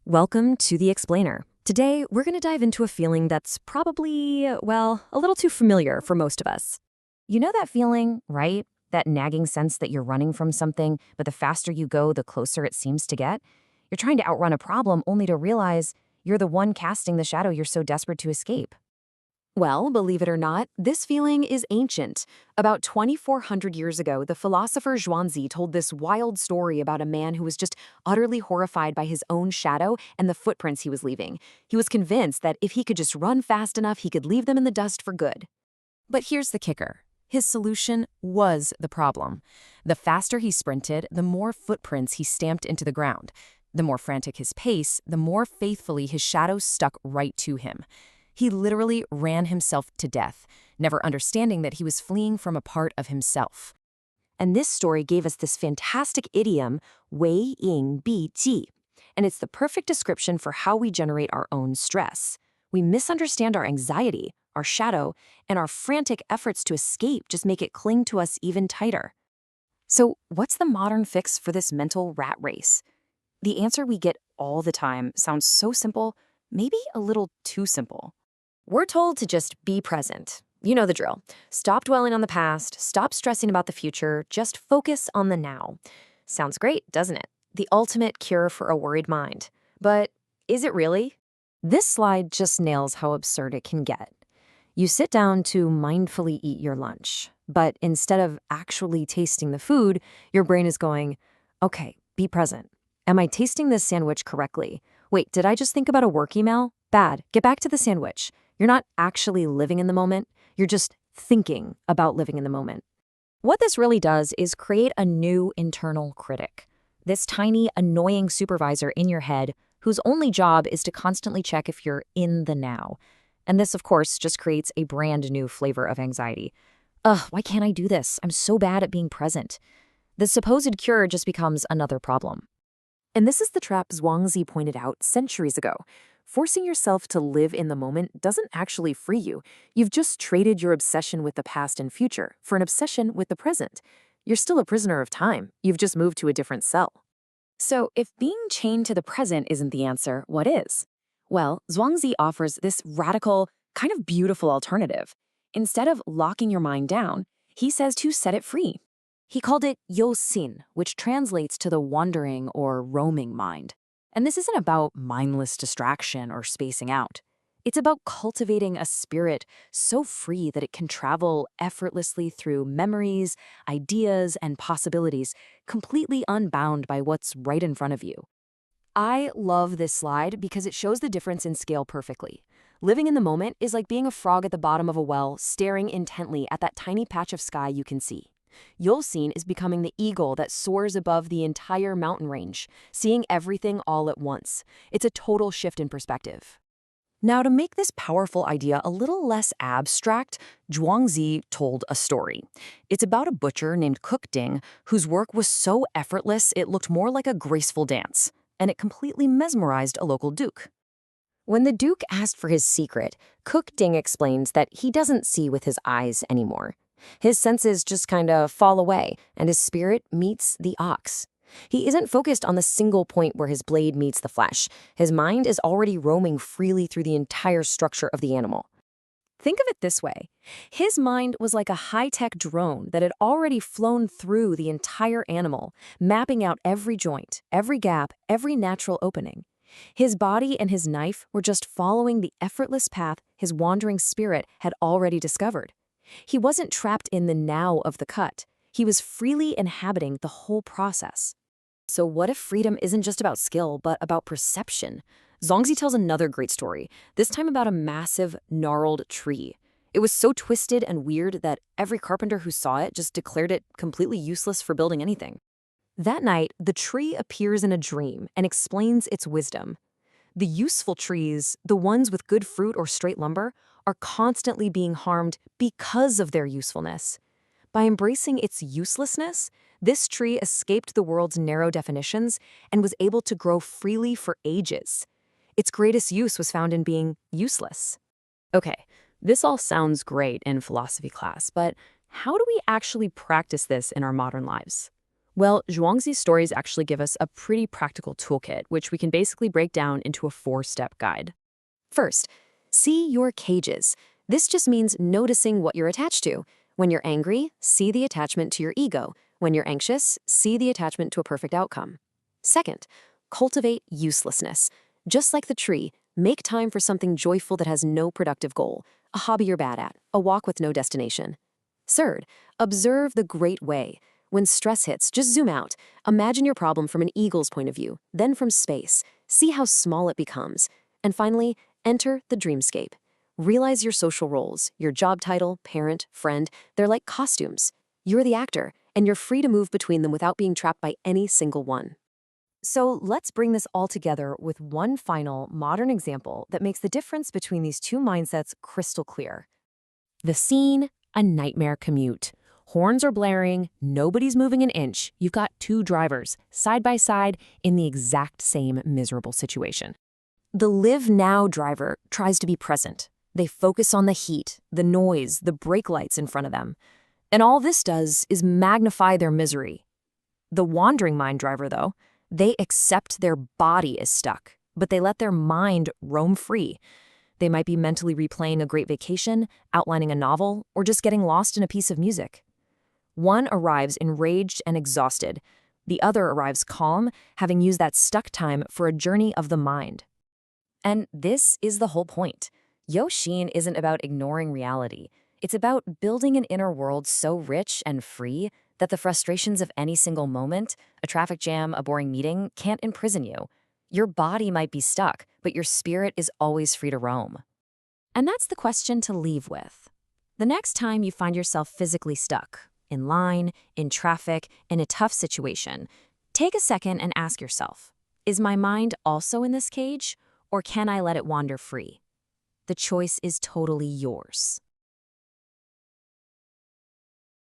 Welcome to The Explainer. Today, we're going to dive into a feeling that's probably, well, a little too familiar for most of us. You know that feeling, right? That nagging sense that you're running from something, but the faster you go, the closer it seems to get? You're trying to outrun a problem only to realize you're the one casting the shadow you're so desperate to escape. Well, believe it or not, this feeling is ancient. About 2,400 years ago, the philosopher Zhuangzi told this wild story about a man who was just utterly horrified by his own shadow and the footprints he was leaving. He was convinced that if he could just run fast enough, he could leave them in the dust for good. But here's the kicker. His solution was the problem. The faster he sprinted, the more footprints he stamped into the ground. The more frantic his pace, the more faithfully his shadow stuck right to him. He literally ran himself to death, never understanding that he was fleeing from a part of himself. And this story gave us this fantastic idiom, 畏影避跡, and it's the perfect description for how we generate our own stress. We misunderstand our anxiety, our shadow, and our frantic efforts to escape just make it cling to us even tighter. So what's the modern fix for this mental rat race? The answer we get all the time sounds so simple, maybe a little too simple. We're told to just be present. You know the drill. Stop dwelling on the past, stop stressing about the future, just focus on the now. Sounds great, doesn't it? The ultimate cure for a worried mind. But is it really? This slide just nails how absurd it can get. You sit down to mindfully eat your lunch, but instead of actually tasting the food, your brain is going, okay, be present. Am I tasting this sandwich correctly? Wait, did I just think about a work email? Bad. Get back to the sandwich. You're not actually living in the moment. You're just thinking about living in the moment. What this really does is create a new internal critic. This tiny, annoying supervisor in your head whose only job is to constantly check if you're in the now. And this, of course, just creates a brand new flavor of anxiety. Ugh, why can't I do this? I'm so bad at being present. The supposed cure just becomes another problem. And this is the trap Zhuangzi pointed out centuries ago. Forcing yourself to live in the moment doesn't actually free you. You've just traded your obsession with the past and future for an obsession with the present. You're still a prisoner of time. You've just moved to a different cell. So if being chained to the present isn't the answer, what is? Well, Zhuangzi offers this radical, kind of beautiful alternative. Instead of locking your mind down, he says to set it free. He called it youxin, which translates to the wandering or roaming mind. And this isn't about mindless distraction or spacing out. It's about cultivating a spirit so free that it can travel effortlessly through memories, ideas, and possibilities, completely unbound by what's right in front of you. I love this slide because it shows the difference in scale perfectly. Living in the moment is like being a frog at the bottom of a well, staring intently at that tiny patch of sky you can see. Youxin is becoming the eagle that soars above the entire mountain range, seeing everything all at once. It's a total shift in perspective. Now, to make this powerful idea a little less abstract, Zhuangzi told a story. It's about a butcher named Cook Ding whose work was so effortless it looked more like a graceful dance, and it completely mesmerized a local duke. When the duke asked for his secret, Cook Ding explains that he doesn't see with his eyes anymore. His senses just kind of fall away, and his spirit meets the ox. He isn't focused on the single point where his blade meets the flesh. His mind is already roaming freely through the entire structure of the animal. Think of it this way. His mind was like a high-tech drone that had already flown through the entire animal, mapping out every joint, every gap, every natural opening. His body and his knife were just following the effortless path his wandering spirit had already discovered. He wasn't trapped in the now of the cut. He was freely inhabiting the whole process. So what if freedom isn't just about skill, but about perception? Zhuangzi tells another great story, this time about a massive, gnarled tree. It was so twisted and weird that every carpenter who saw it just declared it completely useless for building anything. That night, the tree appears in a dream and explains its wisdom. The useful trees, the ones with good fruit or straight lumber, are constantly being harmed because of their usefulness. By embracing its uselessness, this tree escaped the world's narrow definitions and was able to grow freely for ages. Its greatest use was found in being useless. Okay, this all sounds great in philosophy class, but how do we actually practice this in our modern lives? Well, Zhuangzi's stories actually give us a pretty practical toolkit, which we can basically break down into a 4-step guide. First, see your cages. This just means noticing what you're attached to. When you're angry, see the attachment to your ego. When you're anxious, see the attachment to a perfect outcome. Second, cultivate uselessness. Just like the tree, make time for something joyful that has no productive goal, a hobby you're bad at, a walk with no destination. Third, observe the great way. When stress hits, just zoom out. Imagine your problem from an eagle's point of view, then from space. See how small it becomes. And finally, enter the dreamscape. Realize your social roles, your job title, parent, friend, they're like costumes. You're the actor, and you're free to move between them without being trapped by any single one. So let's bring this all together with one final modern example that makes the difference between these two mindsets crystal clear. The scene, a nightmare commute. Horns are blaring, nobody's moving an inch. You've got two drivers, side by side, in the exact same miserable situation. The live now driver tries to be present. They focus on the heat, the noise, the brake lights in front of them. And all this does is magnify their misery. The wandering mind driver, though, they accept their body is stuck, but they let their mind roam free. They might be mentally replaying a great vacation, outlining a novel, or just getting lost in a piece of music. One arrives enraged and exhausted. The other arrives calm, having used that stuck time for a journey of the mind. And this is the whole point. Yoxin isn't about ignoring reality. It's about building an inner world so rich and free that the frustrations of any single moment, a traffic jam, a boring meeting, can't imprison you. Your body might be stuck, but your spirit is always free to roam. And that's the question to leave with. The next time you find yourself physically stuck, in line, in traffic, in a tough situation, take a second and ask yourself, is my mind also in this cage, or can I let it wander free? The choice is totally yours.